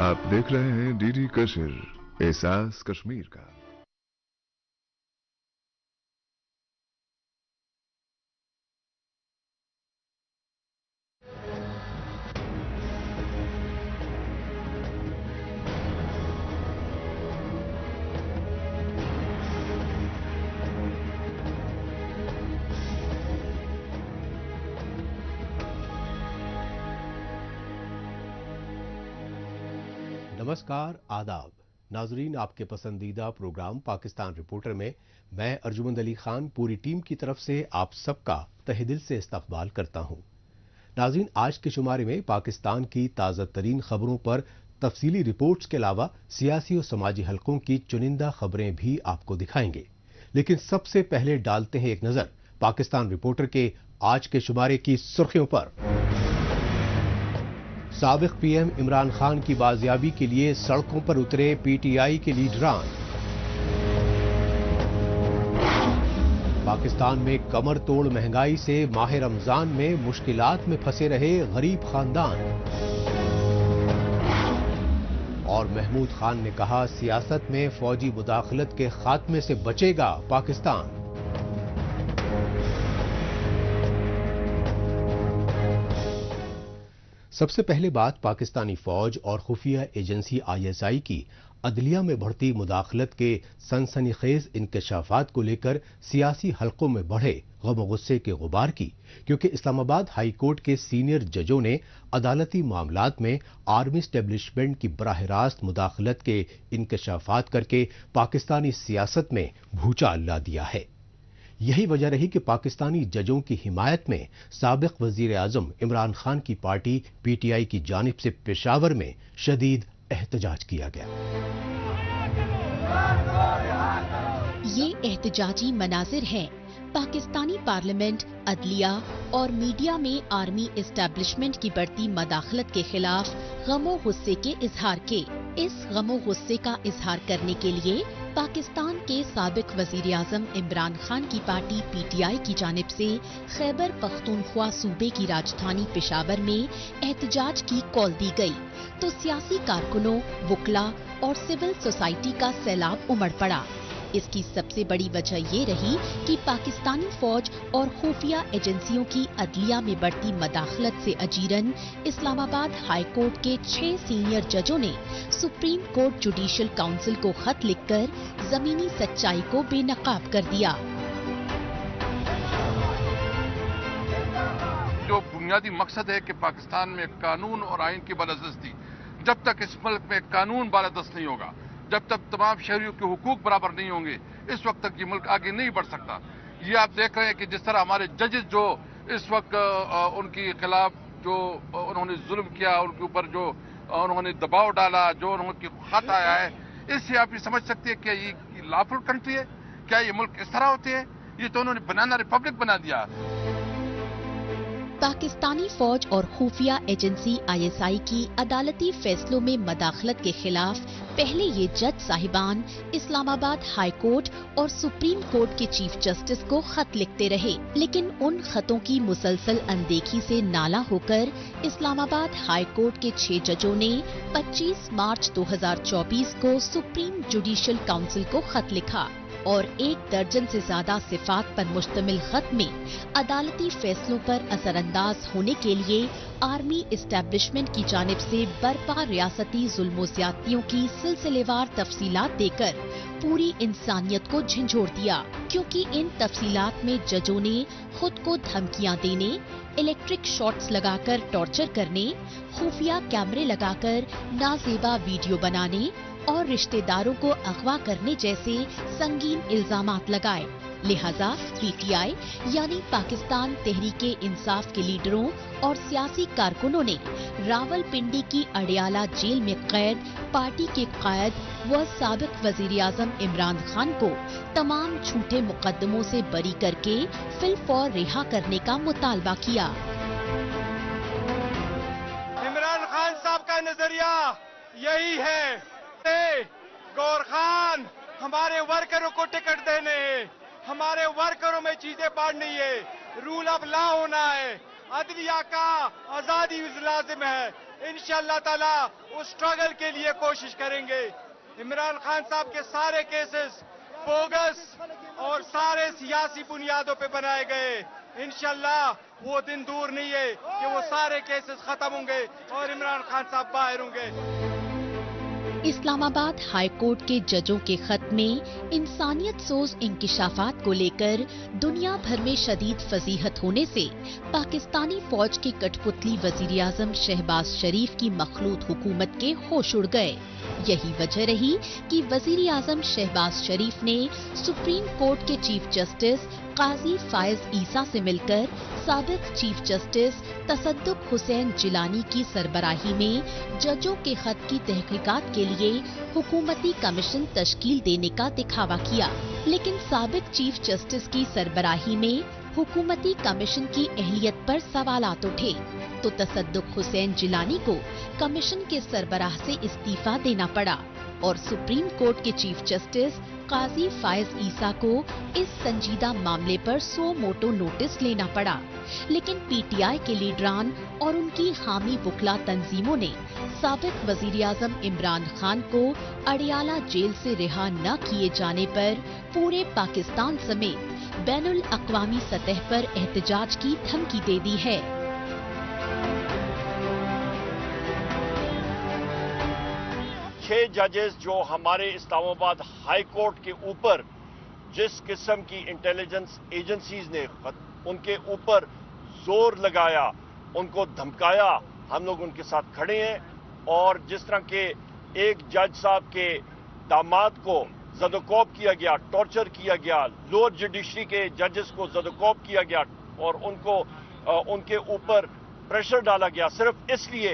आप देख रहे हैं डीडी कश्मीर, एहसास कश्मीर का। नमस्कार, आदाब नाजरीन। आपके पसंदीदा प्रोग्राम पाकिस्तान रिपोर्टर में मैं अर्जुमंद अली खान पूरी टीम की तरफ से आप सबका तहे दिल से इस्तकबाल करता हूं। नाजरीन, आज के शुमारे में पाकिस्तान की ताज़ा तरीन खबरों पर तफसीली रिपोर्ट्स के अलावा सियासी और समाजी हलकों की चुनिंदा खबरें भी आपको दिखाएंगे। लेकिन सबसे पहले डालते हैं एक नजर पाकिस्तान रिपोर्टर के आज के शुमारे की सुर्खियों पर। साबिक पीएम इमरान खान की बाजियाबी के लिए सड़कों पर उतरे पीटीआई के लीडरान। पाकिस्तान में कमर तोड़ महंगाई से माह रमजान में मुश्किलात में फंसे रहे गरीब खानदान। और महमूद खान ने कहा, सियासत में फौजी मुदाखलत के खात्मे से बचेगा पाकिस्तान। सबसे पहले बात पाकिस्तानी फौज और खुफिया एजेंसी आईएसआई की अदलिया में बढ़ती मुदाखलत के सनसनीखेज इंकशाफात को लेकर सियासी हलकों में बढ़े गम और गुस्से के गुबार की, क्योंकि इस्लामाबाद हाई कोर्ट के सीनियर जजों ने अदालती मामलात में आर्मी स्टैब्लिशमेंट की बराह रास्त मुदाखलत के इंकशाफात करके पाकिस्तानी सियासत में भूचाल ला दिया है। यही वजह रही कि पाकिस्तानी जजों की हिमायत में साबिक वजीर आजम इमरान खान की पार्टी पीटीआई की जानिब से पेशावर में शदीद एहतजाज किया गया। ये एहतजाजी मनाजिर हैं पाकिस्तानी पार्लियामेंट, अदलिया और मीडिया में आर्मी एस्टैब्लिशमेंट की बढ़ती मदाखलत के खिलाफ गमो गुस्से के इजहार के। इस गमो गुस्से का इजहार करने के लिए पाकिस्तान के साबिक वजीर आजम इमरान खान की पार्टी पीटीआई की जानिब से खैबर पख्तूनख्वा सूबे की राजधानी पेशावर में एहतजाज की कॉल दी गई, तो सियासी कारकुनों, वुकला और सिविल सोसाइटी का सैलाब उमड़ पड़ा। इसकी सबसे बड़ी वजह ये रही कि पाकिस्तानी फौज और खुफिया एजेंसियों की अदलिया में बढ़ती मदाखलत से अजीरन इस्लामाबाद हाई कोर्ट के 6 सीनियर जजों ने सुप्रीम कोर्ट जुडिशियल काउंसिल को खत लिखकर जमीनी सच्चाई को बेनकाब कर दिया। जो बुनियादी मकसद है कि पाकिस्तान में कानून और आइन की बालादस्ती, जब तक इस मुल्क में कानून बालादस्त नहीं होगा, जब तक तमाम शहरियों के हुकूक बराबर नहीं होंगे, इस वक्त तक ये मुल्क आगे नहीं बढ़ सकता। ये आप देख रहे हैं कि जिस तरह हमारे जजेस जो इस वक्त उनके खिलाफ जो उन्होंने जुल्म किया, उनके ऊपर जो उन्होंने दबाव डाला, जो उनके खत आया है, इससे आप ये समझ सकते हैं कि ये लॉफुल कंट्री है, क्या ये मुल्क इस तरह होते हैं? ये तो उन्होंने बनाना रिपब्लिक बना दिया। पाकिस्तानी फौज और खुफिया एजेंसी आईएसआई की अदालती फैसलों में मदाखलत के खिलाफ पहले ये जज साहिबान इस्लामाबाद हाई कोर्ट और सुप्रीम कोर्ट के चीफ जस्टिस को खत लिखते रहे, लेकिन उन खतों की मुसलसल अनदेखी से नाला होकर इस्लामाबाद हाई कोर्ट के 6 जजों ने 25 मार्च 2024 को सुप्रीम जुडिशियल काउंसिल को खत लिखा और 1 दर्जन से ज्यादा सिफात पर मुश्तमिल खत में अदालती फैसलों पर असरअंदाज होने के लिए आर्मी एस्टैब्लिशमेंट की जानिब से बर्पा रियासती जुल्म ज्यादतियों की सिलसिलेवार तफसीलात देकर पूरी इंसानियत को झंझोड़ दिया, क्योंकि इन तफसीलात में जजों ने खुद को धमकियां देने, इलेक्ट्रिक शॉट्स लगाकर टॉर्चर करने, खुफिया कैमरे लगाकर नाजेबा वीडियो बनाने और रिश्तेदारों को अगवा करने जैसे संगीन इल्जामात लगाए। लिहाजा पीटीआई यानी पाकिस्तान तहरीके इंसाफ के लीडरों और सियासी कारकुनों ने रावलपिंडी की अडियाला जेल में कैद पार्टी के कायद व साबिक वजीर आजम इमरान खान को तमाम झूठे मुकदमों से बरी करके फिलफौर रिहा करने का मुतालबा किया। इमरान खान साहब का नजरिया यही है, गौर खान हमारे वर्करों को टिकट देने, हमारे वर्करों में चीजें बांटनी है, रूल ऑफ लॉ होना है, अदलिया का आजादी लाजिम है। इंशाअल्लाह ताला उस स्ट्रगल के लिए कोशिश करेंगे। इमरान खान साहब के सारे केसेस बोगस और सारे सियासी बुनियादों पे बनाए गए। इंशाअल्लाह वो दिन दूर नहीं है कि वो सारे केसेस खत्म होंगे और इमरान खान साहब बाहर होंगे। इस्लामाबाद हाई कोर्ट के जजों के खत में इंसानियत सोज इंकिशाफात को लेकर दुनिया भर में शदीद फजीहत होने से पाकिस्तानी फौज के कठपुतली वजीर आजम शहबाज शरीफ की मखलूत हुकूमत के होश उड़ गए। यही वजह रही कि वजीर आजम शहबाज शरीफ ने सुप्रीम कोर्ट के चीफ जस्टिस काजी फायज ईसा से मिलकर साबिक चीफ जस्टिस तसद्दुक हुसैन जिलानी की सरबराही में जजों के खत की तहकीकात के लिए हुकूमती कमीशन तश्कील देने का दिखावा किया। लेकिन साबिक चीफ जस्टिस की सरबराही में हुकूमती कमीशन की अहलियत पर सवालात उठे तो तसद्दुक हुसैन जिलानी को कमीशन के सरबराह से इस्तीफा देना पड़ा और सुप्रीम कोर्ट के चीफ जस्टिस काजी फायज ईसा को इस संजीदा मामले पर सो मोटो नोटिस लेना पड़ा। लेकिन पीटीआई के लीडरान और उनकी हामी वुकला तंजीमों ने साबिक वजीर आजम इमरान खान को अडियाला जेल से रिहा न किए जाने पर पूरे पाकिस्तान समेत बैनुल अक़वामी सतह पर एहतजाज की धमकी दे दी है। छह जजेस जो हमारे इस्लामाबाद हाई कोर्ट के ऊपर जिस किस्म की इंटेलिजेंस एजेंसीज ने उनके ऊपर जोर लगाया, उनको धमकाया, हम लोग उनके साथ खड़े हैं। और जिस तरह के एक जज साहब के दामाद को ज़दोकौब किया गया, टॉर्चर किया गया, लोअर जुडिशरी के जजेस को ज़दोकौब किया गया और उनके ऊपर प्रेशर डाला गया सिर्फ इसलिए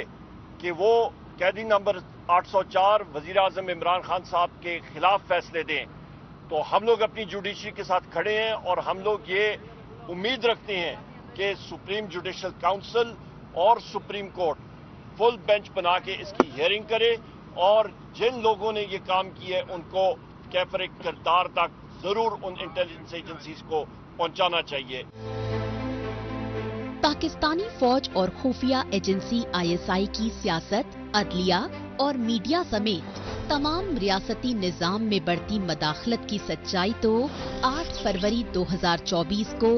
कि वो कैदी नंबर 804 वजीर आजम इमरान खान साहब के खिलाफ फैसले दें, तो हम लोग अपनी जुडिशरी के साथ खड़े हैं और हम लोग ये उम्मीद रखते हैं कि सुप्रीम जुडिशल काउंसिल और सुप्रीम कोर्ट फुल बेंच बना के इसकी हियरिंग करे और जिन लोगों ने ये काम किया है उनको कैफरे किरदार तक जरूर उन इंटेलिजेंस एजेंसीज को पहुंचाना चाहिए। पाकिस्तानी फौज और खुफिया एजेंसी आईएसआई की सियासत, अदलिया और मीडिया समेत तमाम रियासती निजाम में बढ़ती मदाखलत की सच्चाई तो 8 फरवरी 2024 को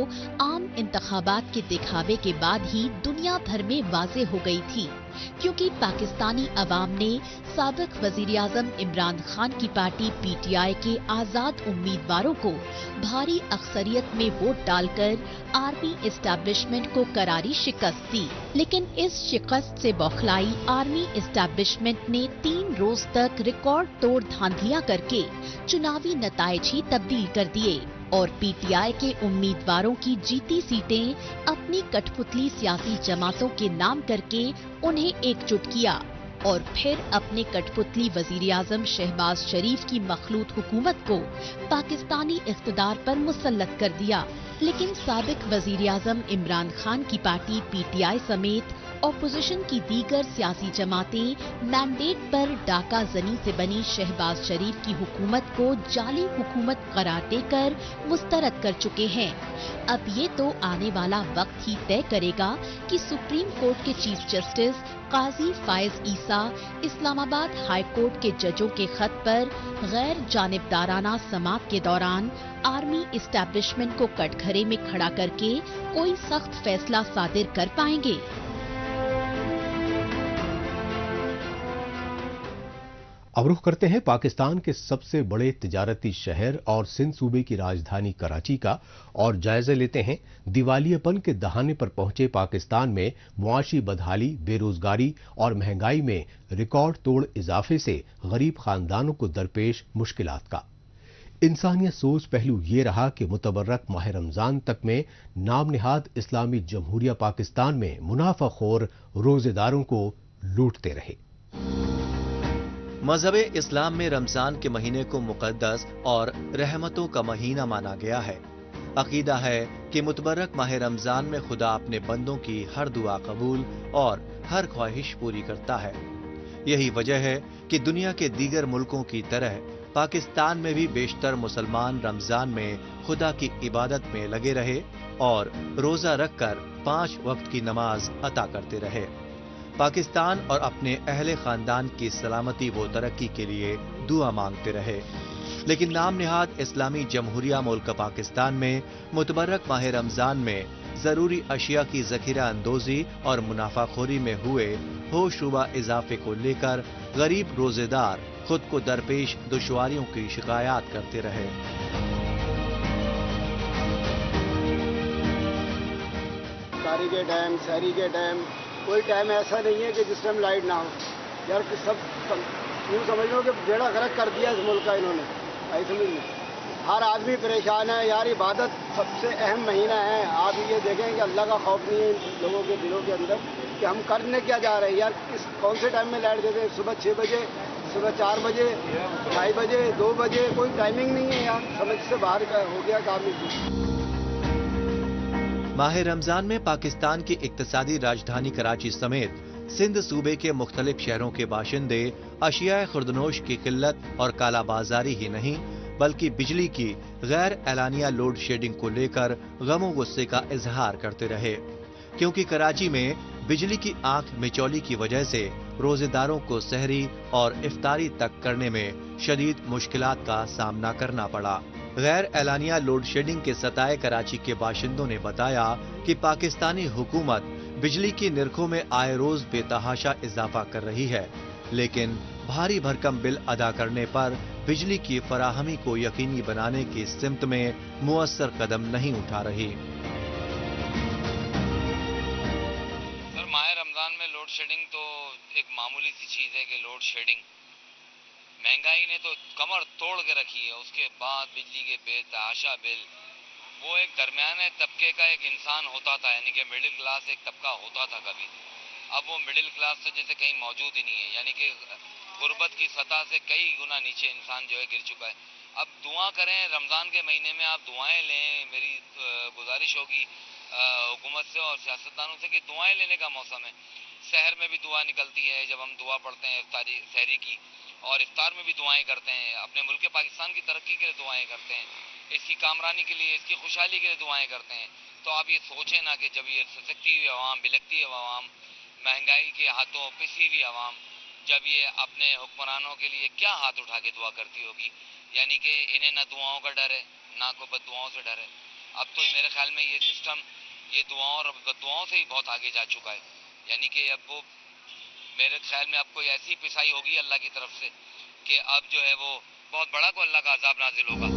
आम इंतखाबात के दिखावे के बाद ही दुनिया भर में वाज़ेह हो गई थी, क्योंकि पाकिस्तानी अवाम ने साबिक वजीर आजम इमरान खान की पार्टी पीटीआई के आजाद उम्मीदवारों को भारी अक्सरियत में वोट डालकर आर्मी एस्टैब्लिशमेंट को करारी शिकस्त दी। लेकिन इस शिकस्त से बौखलाई आर्मी एस्टैब्लिशमेंट ने 3 रोज तक रिकॉर्ड तोड़ धांधलियां करके चुनावी नताइज ही तब्दील कर दिए और पीटीआई के उम्मीदवारों की जीती सीटें अपनी कठपुतली सियासी जमातों के नाम करके उन्हें एकजुट किया और फिर अपने कठपुतली वजीर आजम शहबाज शरीफ की मखलूत हुकूमत को पाकिस्तानी इख्तिदार पर मुसल्लत कर दिया। लेकिन साबिक वजीर आजम इमरान खान की पार्टी पीटीआई समेत ऑपोजिशन की दीगर सियासी जमातें मैंडेट पर डाका जनी से बनी शहबाज शरीफ की हुकूमत को जाली हुकूमत करार देकर मुस्तरद कर चुके हैं। अब ये तो आने वाला वक्त ही तय करेगा कि सुप्रीम कोर्ट के चीफ जस्टिस काजी फायज ईसा इस्लामाबाद हाई कोर्ट के जजों के खत पर गैर जानिबदाराना समाअत के दौरान आर्मी एस्टैब्लिशमेंट को कटघरे में खड़ा करके कोई सख्त फैसला सादिर कर पाएंगे। अब रुख करते हैं पाकिस्तान के सबसे बड़े तिजारती शहर और सिंध सूबे की राजधानी कराची का और जायजा लेते हैं दिवालियेपन के दहाने पर पहुंचे पाकिस्तान में मुआशी बदहाली, बेरोजगारी और महंगाई में रिकॉर्ड तोड़ इजाफे से गरीब खानदानों को दरपेश मुश्किलात का। इंसानियत सोच पहलू ये रहा कि मुतबर्रक माह रमजान तक में नाम निहाद इस्लामी जमहूरिया पाकिस्तान में मुनाफाखोर रोजेदारों को लूटते रहे। मजहब इस्लाम में रमजान के महीने को मुकद्दस और रहमतों का महीना माना गया है। अकीदा है कि मुतबर्रक माह रमजान में खुदा अपने बंदों की हर दुआ कबूल और हर ख्वाहिश पूरी करता है। यही वजह है कि दुनिया के दीगर मुल्कों की तरह पाकिस्तान में भी बेशतर मुसलमान रमजान में खुदा की इबादत में लगे रहे और रोजा रखकर 5 वक्त की नमाज अता करते रहे। पाकिस्तान और अपने अहले खानदान की सलामती व तरक्की के लिए दुआ मांगते रहे। लेकिन नाम निहाद इस्लामी जमहूरिया मुल्क पाकिस्तान में मुतबर्रक माह रमजान में जरूरी अशिया की जखीरा अंदोजी और मुनाफाखोरी में हुए होशरुबा इजाफे को लेकर गरीब रोजेदार खुद को दरपेश दुश्वारियों की शिकायत करते रहे। इफ्तारी के टाइम, सहरी के टाइम, कोई टाइम ऐसा नहीं है कि जिस टाइम लाइट ना हो। यार सब यूँ समझ लो कि बेड़ा गर्क कर दिया इस मुल्क का इन्होंने। आई समझ लो, हर आदमी परेशान है यार। इबादत सबसे अहम महीना है। आप ये देखें कि अल्लाह का खौफ नहीं है इन लोगों के दिलों के अंदर कि हम करने क्या जा रहे हैं यार। कौन से टाइम में लाइट देते हैं? सुबह 6 बजे, सुबह 4 बजे, 2:30 बजे, 2 बजे, कोई टाइमिंग नहीं है यार। समझ से बाहर का हो गया काम ही। माह रमजान में पाकिस्तान की इक्तिसादी राजधानी कराची समेत सिंध सूबे के मुख्तलिफ शहरों के बाशिंदे अशिया खुर्दनोश की किल्लत और कालाबाजारी ही नहीं बल्कि बिजली की गैर एलानिया लोड शेडिंग को लेकर गमो गुस्से का इजहार करते रहे, क्योंकि कराची में बिजली की आंख मिचौली की वजह से रोजेदारों को सहरी और इफ्तारी तक करने में शदीद मुश्किलात का सामना करना पड़ा। गैर एलानिया लोड शेडिंग के सताए कराची के बाशिंदों ने बताया कि पाकिस्तानी हुकूमत बिजली की निरखों में आए रोज बेतहाशा इजाफा कर रही है, लेकिन भारी भरकम बिल अदा करने पर बिजली की फराहमी को यकीनी बनाने की सिमत में मुअस्सर कदम नहीं उठा रही। सर, माह रमजान में लोड शेडिंग तो एक मामूली सी चीज है कि लोड शेडिंग महंगाई ने तो कमर तोड़ के रखी है। उसके बाद बिजली के बेतहाशा बिल, वो एक दरमियाने तबके का एक इंसान होता था, यानी कि मिडिल क्लास एक तबका होता था कभी, अब वो मिडिल क्लास तो जैसे कहीं मौजूद ही नहीं है, यानी कि गुर्बत की सतह से कई गुना नीचे इंसान जो है गिर चुका है। अब दुआ करें, रमज़ान के महीने में आप दुआएं लें। मेरी गुजारिश होगी हुकूमत से और सियासतदानों से कि दुआएं लेने का मौसम है। शहर में भी दुआ निकलती है जब हम दुआ पढ़ते हैं इफ्तारी सहरी की, और इफ्तार में भी दुआएं करते हैं। अपने मुल्क पाकिस्तान की तरक्की के लिए दुआएं करते हैं, इसकी कामरानी के लिए, इसकी खुशहाली के लिए दुआएं करते हैं। तो आप ये सोचें ना कि जब ये सशक्ति हुई आवाम, बिलकती हुई आवाम, महंगाई के हाथों पिसी हुई आवाम, जब ये अपने हुक्मरानों के लिए क्या हाथ उठा के दुआ करती होगी, यानी कि इन्हें ना दुआओं का डर है ना को बददुआओं से डर है। अब तो मेरे ख्याल में ये सिस्टम ये दुआओं और बददुआओं से ही बहुत आगे जा चुका है, यानी कि अब वो मेरे ख्याल में अब कोई ऐसी पिसाई होगी अल्लाह की तरफ से कि अब जो है वो बहुत बड़ा को अल्लाह का अजाब नाजिल होगा।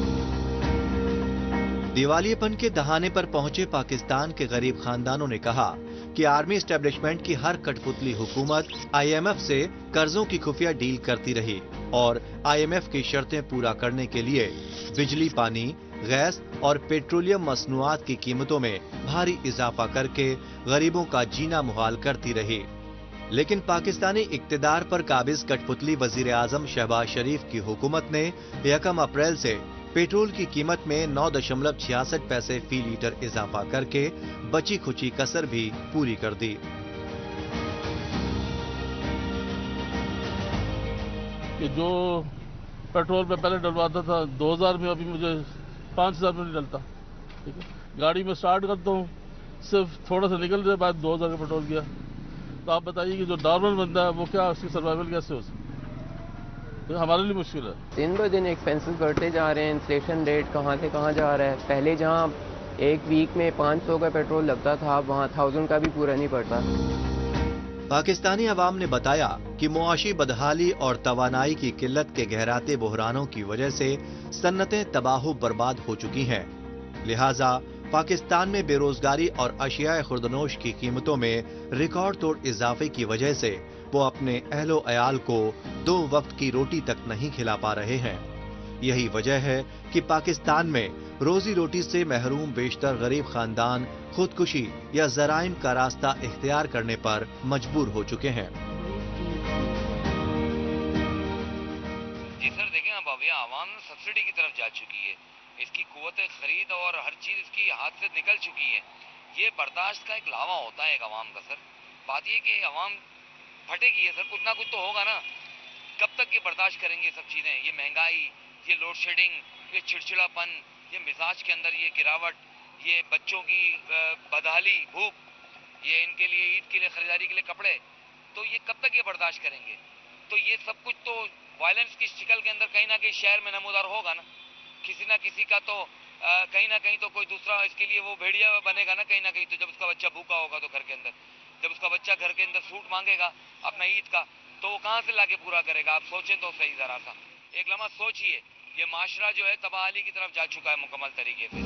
दिवालियेपन के दहाने पर पहुंचे पाकिस्तान के गरीब खानदानों ने कहा कि आर्मी एस्टेब्लिशमेंट की हर कठपुतली हुकूमत IMF से कर्जों की खुफिया डील करती रही और IMF की शर्तें पूरा करने के लिए बिजली, पानी, गैस और पेट्रोलियम मसनूआत की कीमतों में भारी इजाफा करके गरीबों का जीना मुहाल करती रही। लेकिन पाकिस्तानी इक्तिदार पर काबिज कठपुतली वजीर आजम शहबाज शरीफ की हुकूमत ने 1 अप्रैल से पेट्रोल की कीमत में 9.66 पैसे फी लीटर इजाफा करके बची खुची कसर भी पूरी कर दी। कि जो पेट्रोल पे पहले डलवाता था 2000 में, अभी मुझे 5000 में नहीं डलता। ठीक है, गाड़ी में स्टार्ट करता हूँ, सिर्फ थोड़ा सा निकल जाए बाद 2000 का पेट्रोल गया। तो आप बताइए कि जो नॉर्मल बंदा है वो क्या, उसकी सर्वाइवल कैसे हो सकती है? तो हमारे लिए मुश्किल है। दिन ब दिन एक्सपेंसेस बढ़ते जा रहे हैं, इन्फ्लेशन रेट कहाँ से कहाँ जा रहा है। पहले जहाँ एक वीक में 500 का पेट्रोल लगता था, अब वहाँ 1000 का भी पूरा नहीं पड़ता। पाकिस्तानी अवाम ने बताया कि मुआशी बदहाली और तवानाई की किल्लत के गहराते बहरानों की वजह से सन्नतें तबाह बर्बाद हो चुकी हैं। लिहाजा पाकिस्तान में बेरोजगारी और अशिया खुर्दनोश की कीमतों में रिकॉर्ड तोड़ इजाफे की वजह से वो अपने अहलो अयाल को 2 वक्त की रोटी तक नहीं खिला पा रहे हैं। यही वजह है कि पाकिस्तान में रोजी रोटी से महरूम बेशतर गरीब खानदान खुदकुशी या जराइम का रास्ता इख्तियार करने पर मजबूर हो चुके हैं। जी सर, देखें अब आवाम सब्सिडी की तरफ जा चुकी है, इसकी कुव्वत खरीद और हर चीज इसकी हाथ से निकल चुकी है। ये बर्दाश्त का एक लावा होता है एक अवाम का सर। बात ये कि अवाम फटेगी है सर, कुछ ना कुछ तो होगा ना। कब तक ये बर्दाश्त करेंगे सब चीजें, ये महंगाई, ये लोड शेडिंग, ये चिड़चिड़ापन, ये मिजाज के अंदर ये गिरावट, ये बच्चों की बदहाली, भूख, ये इनके लिए ईद के लिए खरीदारी के लिए कपड़े, तो ये कब तक ये बर्दाश्त करेंगे? तो ये सब कुछ तो वायलेंस की शिकल के अंदर कहीं ना कहीं शहर में नमूदार होगा ना किसी का तो कहीं ना कहीं तो कोई दूसरा इसके लिए वो भेड़िया बनेगा ना कहीं तो जब उसका बच्चा भूखा होगा तो घर के अंदर, जब उसका बच्चा घर के अंदर फ्रूट मांगेगा अपना ईद का, तो वो कहाँ से लाके पूरा करेगा? आप सोचें तो सही जरा सा, एक लम्हा सोचिए, ये माशरा जो है तबाही की तरफ जा चुका है मुकम्मल तरीके से।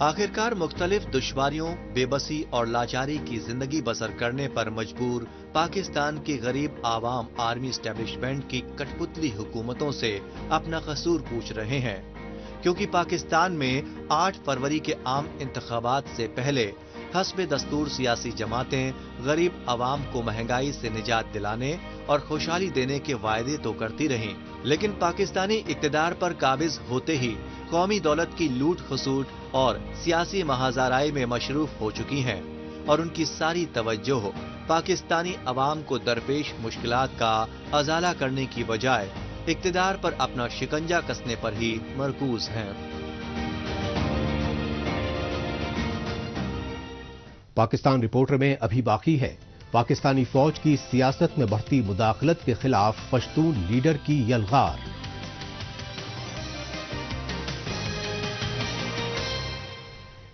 आखिरकार मुख्तलिफ दुश्वारियों, बेबसी और लाचारी की जिंदगी बसर करने पर मजबूर पाकिस्तान की गरीब आवाम आर्मी एस्टेब्लिशमेंट की कठपुतली हुकूमतों से अपना कसूर पूछ रहे हैं, क्योंकि पाकिस्तान में 8 फरवरी के आम इंतखाबात से पहले हस्बे दस्तूर सियासी जमातें गरीब आवाम को महंगाई से निजात दिलाने और खुशहाली देने के वायदे तो करती रहीं, लेकिन पाकिस्तानी इक्तदार पर काबिज होते ही कौमी दौलत की लूट खसूट और सियासी महाजाराई में मशरूफ हो चुकी हैं और उनकी सारी तवज्जो पाकिस्तानी अवाम को दरपेश मुश्किलात का अजाला करने की बजाय इक्तदार पर अपना शिकंजा कसने पर ही मरकूज हैं। पाकिस्तान रिपोर्टर में अभी बाकी है पाकिस्तानी फौज की सियासत में बढ़ती मुदाखलत के खिलाफ पश्तून लीडर की यलगार।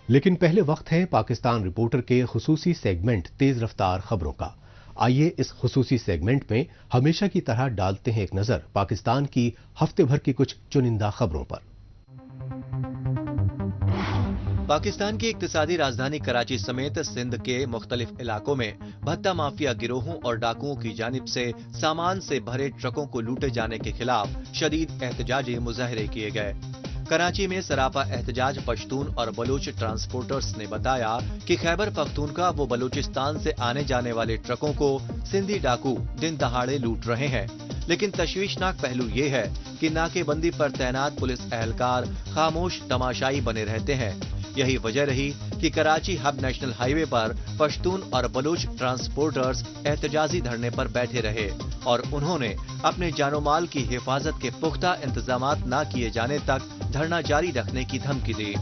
लेकिन पहले वक्त है पाकिस्तान रिपोर्टर के खुसूसी सेगमेंट तेज रफ्तार खबरों का। आइए इस खुसूसी सेगमेंट में हमेशा की तरह डालते हैं एक नजर पाकिस्तान की हफ्ते भर की कुछ चुनिंदा खबरों पर। पाकिस्तान की इक्तिसादी राजधानी कराची समेत सिंध के मुख्तलिफ इलाकों में भत्ता माफिया गिरोहों और डाकुओं की जानिब से सामान से भरे ट्रकों को लूटे जाने के खिलाफ शदीद एहतजाजी मुजाहरे किए गए। कराची में सरापा एहतजाज पश्तून और बलूच ट्रांसपोर्टर्स ने बताया कि खैबर पख्तूनख्वा व बलूचिस्तान से आने जाने वाले ट्रकों को सिंधी डाकू दिन दहाड़े लूट रहे हैं, लेकिन तशवीशनाक पहलू ये है कि नाकेबंदी पर तैनात पुलिस एहलकार खामोश तमाशाई बने रहते हैं। यही वजह रही कि कराची हब नेशनल हाईवे पर पश्तून और बलूच ट्रांसपोर्टर्स एहतजाजी धरने पर बैठे रहे और उन्होंने अपने जानो माल की हिफाजत के पुख्ता इंतजामात न किए जाने तक धरना जारी रखने की धमकी दी।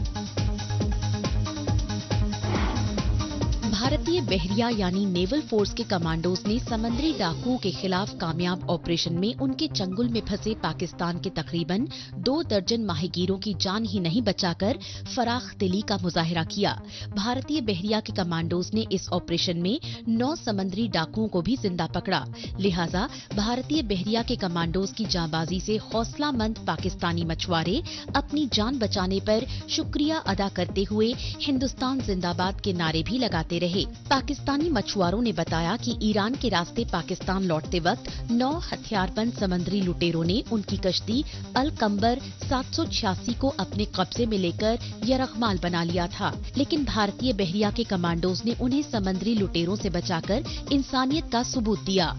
भारतीय बहरिया यानी नेवल फोर्स के कमांडोज ने समंदरी डाकुओं के खिलाफ कामयाब ऑपरेशन में उनके चंगुल में फंसे पाकिस्तान के तकरीबन 2 दर्जन माहीगीरों की जान ही नहीं बचाकर फराख दिली का मुजाहिरा किया। भारतीय बहरिया के कमांडोज ने इस ऑपरेशन में 9 समंदरी डाकुओं को भी जिंदा पकड़ा। लिहाजा भारतीय बहरिया के कमांडोज की जांबाजी से हौसलामंद पाकिस्तानी मछुआरे अपनी जान बचाने पर शुक्रिया अदा करते हुए हिंदुस्तान जिंदाबाद के नारे भी लगाते रहे। पाकिस्तानी मछुआरों ने बताया कि ईरान के रास्ते पाकिस्तान लौटते वक्त 9 हथियारबंद समंदरी लुटेरों ने उनकी कश्ती अल कंबर 786 को अपने कब्जे में लेकर यरगमाल बना लिया था, लेकिन भारतीय बहरिया के कमांडोज ने उन्हें समंदरी लुटेरों से बचाकर इंसानियत का सबूत दिया।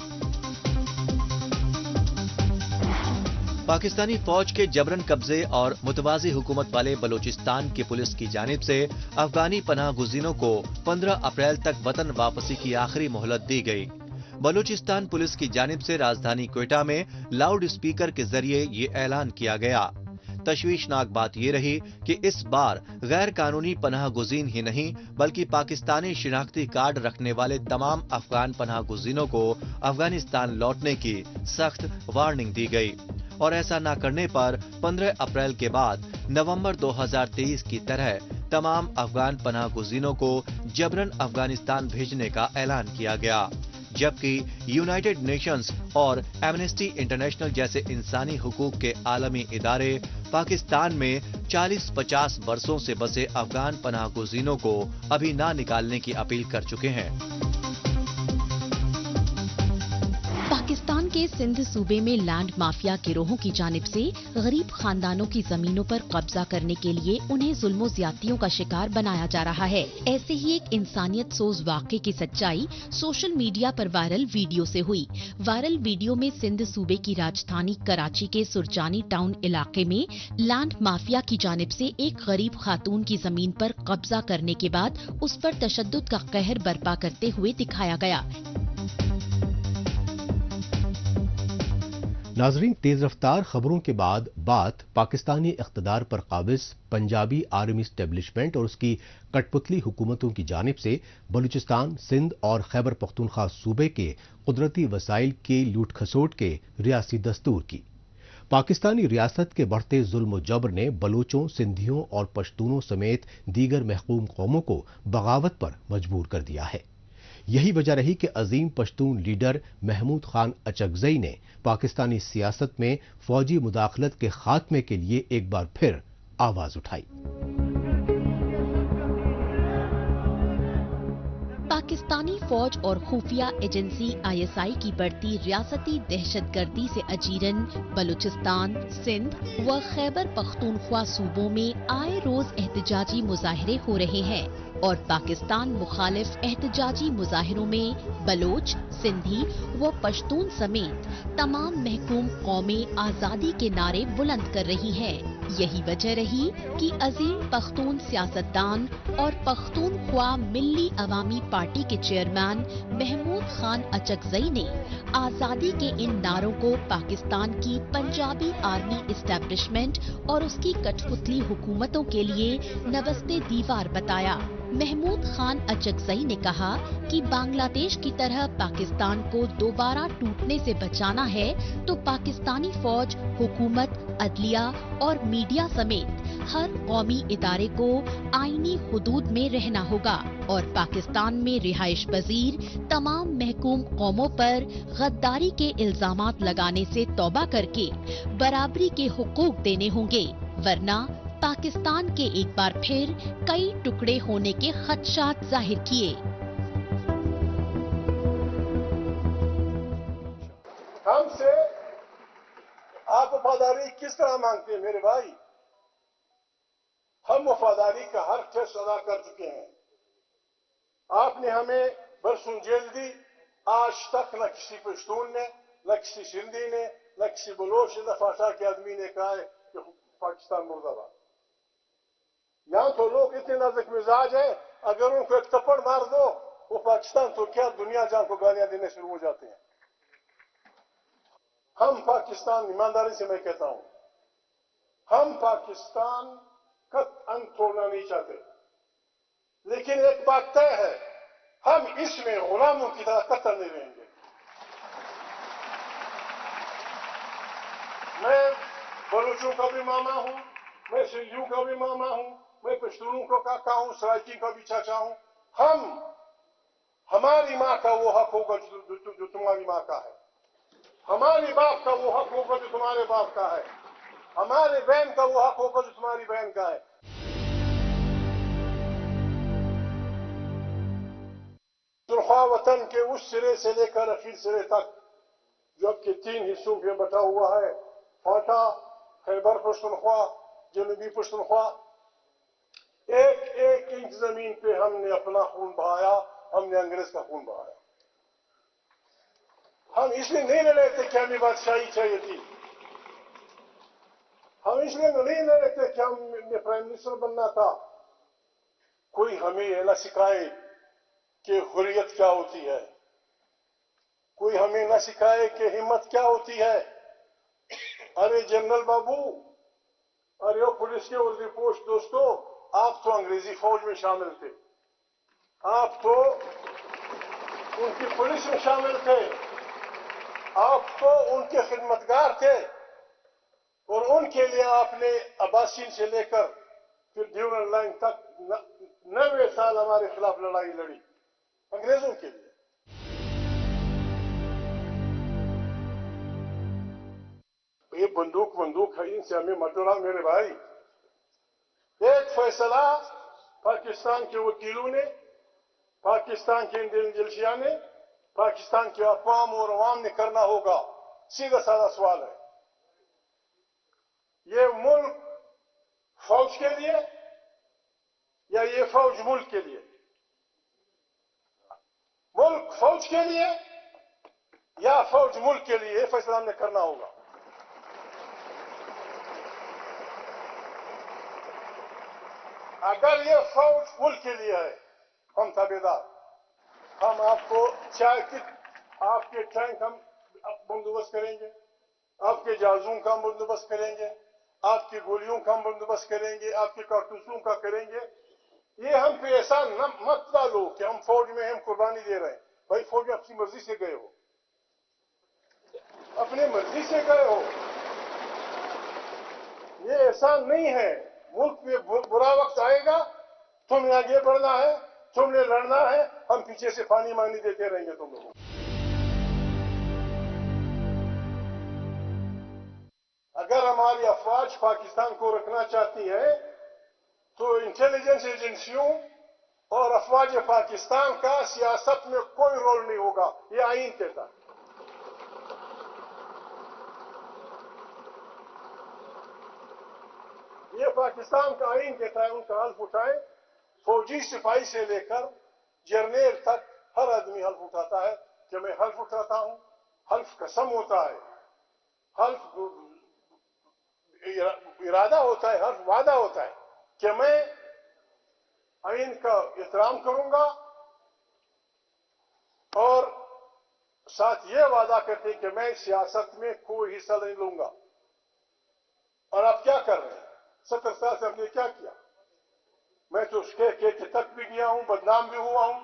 पाकिस्तानी फौज के जबरन कब्जे और मुतवाजी हुकूमत वाले बलूचिस्तान की पुलिस की जानिब से अफगानी पनाह गुज़ीनों को 15 अप्रैल तक वतन वापसी की आखिरी मोहलत दी गई। बलूचिस्तान पुलिस की जानिब से राजधानी क्वेटा में लाउड स्पीकर के जरिए ये ऐलान किया गया। तशवीशनाक बात ये रही कि इस बार गैर कानूनी पनाह गुज़ीन ही नहीं बल्कि पाकिस्तानी शिनाख्ती कार्ड रखने वाले तमाम अफगान पनाह गुज़ीनों को अफगानिस्तान लौटने की सख्त वार्निंग दी गई और ऐसा न करने पर 15 अप्रैल के बाद नवंबर 2023 की तरह तमाम अफगान पनाह गुज़ीनों को जबरन अफगानिस्तान भेजने का ऐलान किया गया, जबकि यूनाइटेड नेशंस और एमनेस्टी इंटरनेशनल जैसे इंसानी हुकूक के आलमी इदारे पाकिस्तान में 40-50 बरसों से बसे अफगान पनाह गुज़ीनों को अभी ना निकालने की अपील कर चुके हैं। पाकिस्तान के सिंध सूबे में लैंड माफिया गिरोहों की जानिब से गरीब खानदानों की जमीनों पर कब्जा करने के लिए उन्हें जुल्मों ज्यादतियों का शिकार बनाया जा रहा है। ऐसे ही एक इंसानियत सोज वाक़े की सच्चाई सोशल मीडिया पर वायरल वीडियो से हुई। वायरल वीडियो में सिंध सूबे की राजधानी कराची के सुरजानी टाउन इलाके में लैंड माफिया की जानिब से एक गरीब खातून की जमीन पर कब्जा करने के बाद उस पर तशद्दुद का कहर बर्पा करते हुए दिखाया गया। नाजरीन, तेज रफ्तार खबरों के बाद बात पाकिस्तानी इख्तदार पर काबिज पंजाबी आर्मी स्टेब्लिशमेंट और उसकी कठपुतली हुकूमतों की जानिब से बलूचिस्तान, सिंध और खैबर पख्तूनख्वा सूबे के कुदरती वसाइल के लूट खसोट के रियासी दस्तूर की। पाकिस्तानी रियासत के बढ़ते जुल्म जबर ने बलूचों, सिंधियों और पश्तूनों समेत दीगर महकूम कौमों को बगावत पर मजबूर कर दिया है। यही वजह रही कि अजीम पश्तून लीडर महमूद खान अचकजई ने पाकिस्तानी सियासत में फौजी मुदाखलत के खात्मे के लिए एक बार फिर आवाज उठाई। पाकिस्तानी फौज और खुफिया एजेंसी आईएसआई की बढ़ती रियासती दहशतगर्दी से अजीरन बलूचिस्तान, सिंध व खैबर पख्तूनख्वा सूबों में आए रोज एहतजाजी मुजाहरे हो रहे हैं और पाकिस्तान मुखालिफ एहतजाजी मुजाहिरों में बलोच, सिंधी व पश्तून समेत तमाम महकूम कौमें आजादी के नारे बुलंद कर रही हैं। यही वजह रही कि अजीम पख्तून सियासतदान और पख्तूनख्वा मिल्ली अवामी पार्टी के चेयरमैन महमूद खान अचकजई ने आजादी के इन नारों को पाकिस्तान की पंजाबी आर्मी इस्टेब्लिशमेंट और उसकी कठपुतली हुकूमतों के लिए नवस्ते दीवार बताया। महमूद खान अचकजई ने कहा कि बांग्लादेश की तरह पाकिस्तान को दोबारा टूटने से बचाना है तो पाकिस्तानी फौज, हुकूमत, अदलिया और मीडिया समेत हर कौमी इदारे को आईनी हुदूद में रहना होगा और पाकिस्तान में रिहाइश पजीर तमाम महकूम कौमों पर गद्दारी के इल्जामात लगाने से तौबा करके बराबरी के हुकूक देने होंगे, वरना पाकिस्तान के एक बार फिर कई टुकड़े होने के खदशात जाहिर किए। हमसे आप वफादारी किस तरह मांगते हैं मेरे भाई? हम वफादारी का हर टेस्ट अदा कर चुके हैं। आपने हमें बरसों जेल दी, आज तक न किसी पश्तून ने, न किसी सिंधी ने, न किसी बलोच ने, फाशा के आदमी ने कहा है कि पाकिस्तान मुर्दाबाद। यहाँ तो लोग इतने नाजुक मिजाज है, अगर उनको एक थप्पड़ मार दो वो पाकिस्तान तो क्या दुनिया जान को गालियां देने शुरू हो जाते हैं। हम पाकिस्तान, ईमानदारी से मैं कहता हूं, हम पाकिस्तान का अंत तोड़ना नहीं चाहते, लेकिन एक बात तय है, हम इसमें गुलामों की तरह कतल नहीं रहेंगे। मैं बलूचों का भी मामा हूं, मैं सिंधियों का भी मामा हूं, मैं पश्तूनों का काका हूं, सराइकी का भी चाचा हूं। हमारी माँ का वो हक होगा जो तुम्हारी माँ का है, हमारे बाप का वो हक होगा जो तुम्हारे बाप का है, हमारे बहन का वो हक होगा जो तुम्हारी बहन का है। सुरखा वतन के उस सिरे से लेकर आखिर सिरे तक जो अब के 3 हिस्सों में बटा हुआ है, फाटा, खैबर पख्तूनख्वा, जनूबी पख्तूनख्वा, एक एक इंच जमीन पे हमने अपना खून बहाया, हमने अंग्रेज का खून बहाया। हम इसलिए नहीं ले रहे थे कि हमें बादशाही चाहिए थी, हम इसलिए नहीं ले रहे थे कि हमें प्राइम मिनिस्टर बनना था। कोई हमें यह ना सिखाए कि हुर्रियत क्या होती है, कोई हमें ना सिखाए कि हिम्मत क्या होती है। अरे जनरल बाबू, अरे वो पुलिस के वर्दी पोस्ट दोस्तों, आप तो अंग्रेजी फौज में शामिल थे, आप तो उनकी पुलिस में शामिल थे, आप तो उनके खिदमतगार थे और उनके लिए आपने अब्बासीन से लेकर फिर ड्यूरल लाइन तक 90 साल हमारे खिलाफ लड़ाई लड़ी अंग्रेजों के लिए। ये बंदूक है, इनसे हमें मत डराओ मेरे भाई। एक फैसला पाकिस्तान के वकीलों ने, पाकिस्तान के इंटेलिजेंसिया ने, पाकिस्तान के अवाम और अवाम ने करना होगा। सीधा साधा सवाल है, ये मुल्क फौज के लिए या ये फौज मुल्क के लिए? मुल्क फौज के लिए या फौज मुल्क के लिए, ये फैसला हमने करना होगा। अगर ये फौज मुल्क के लिए है, हम ताबेदार, हम आपको चाय की, आपके टैंक हम बंदोबस्त करेंगे, आपके जहाजों का बंदोबस्त करेंगे, आपकी गोलियों का बंदोबस्त करेंगे, आपके कारतूसों का करेंगे। ये हम पे ऐसा मत डालो कि हम फौज में हम कुर्बानी दे रहे हैं। भाई फौज में अपनी मर्जी से गए हो, अपनी मर्जी से गए हो। ये ऐसा नहीं है। मुल्क में बुरा वक्त आएगा, तुम्हें आगे बढ़ना है, तुमने लड़ना है, हम पीछे से पानी मानी देते रहेंगे तुम लोगों को। अगर हमारी अफवाज पाकिस्तान को रखना चाहती है तो इंटेलिजेंस एजेंसियों और अफवाज पाकिस्तान का सियासत में कोई रोल नहीं होगा, ये आईन कहता है। ये पाकिस्तान का आईन कहता है, उनका हल्फ उठाए। फौजी सिपाही से लेकर जर्नेल तक हर आदमी हल्फ उठाता है कि मैं हल्फ उठाता हूं। हल्फ कसम होता है, हल्फ इरादा होता है, हल्फ वादा होता है कि मैं आईन का एहतराम करूंगा और साथ ये वादा करते कि मैं सियासत में कोई हिस्सा नहीं लूंगा। और आप क्या कर रहे हैं? 70 साल से हमने क्या किया? मैं तो उसके तक भी गया हूं, बदनाम भी हुआ हूं,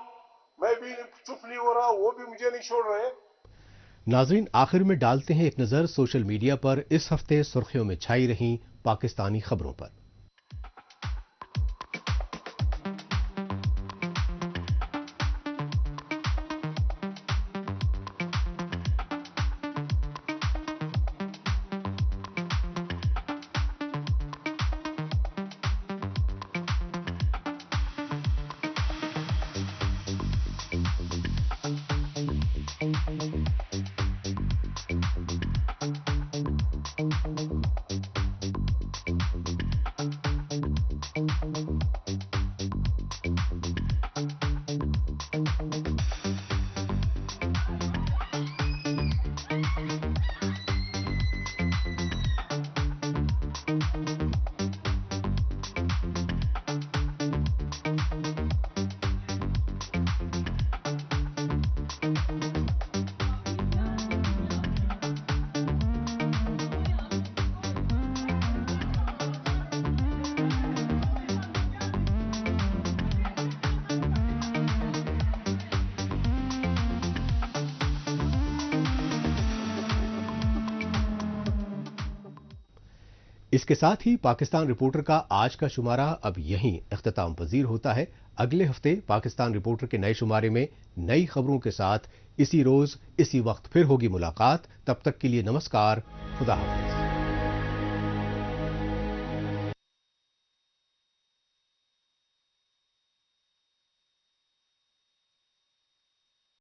मैं भी चुप नहीं हो रहा, वो भी मुझे नहीं छोड़ रहे। नाज़रीन, आखिर में डालते हैं एक नजर सोशल मीडिया पर इस हफ्ते सुर्खियों में छाई रही पाकिस्तानी खबरों पर। इसके साथ ही पाकिस्तान रिपोर्टर का आज का शुमारा अब यहीं इख्तिताम पजीर होता है। अगले हफ्ते पाकिस्तान रिपोर्टर के नए शुमारे में नई खबरों के साथ इसी रोज इसी वक्त फिर होगी मुलाकात। तब तक के लिए नमस्कार, खुदा हाफिज।